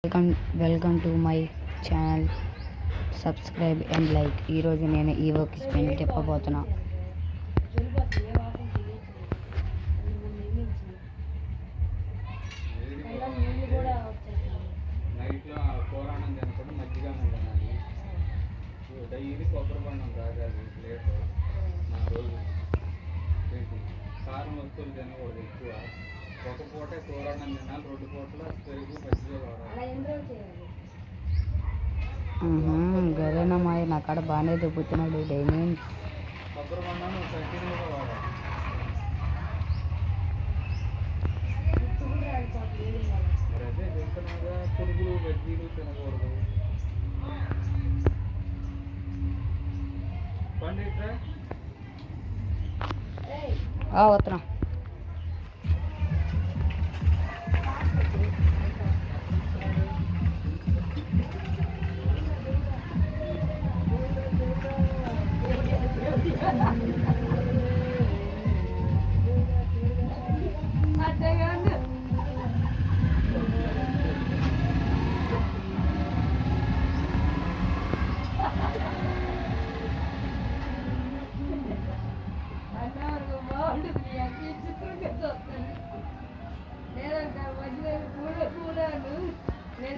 Welcome welcome to my channel. Subscribe and like. ఈరోజు నేను ఈవోకి స్పెన్ తిప్పబోతున్నా. కారం వస్తువులు తినకూడదు ఎక్కువ. ఒక పూటే కూరన్నం తినాలి, 2 పూటలు పెరుగు మజ్జిగ వాడాలి. గరేనమ్మాయి నా కాడ బాగానే దుబ్బుతున్నాడు. డైమండ్ కొబ్బరి బొండాన్ని కంటిన్యూగా వాడాలి. మరి అదే తింటున్నాగా, పురుగులు బజ్జీలు తినకూడదు. పండిట్రా వస్తున్నా.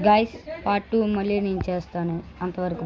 గైస్ పార్ట్ 2 మళ్ళీ నేను చేస్తాను. అంతవరకు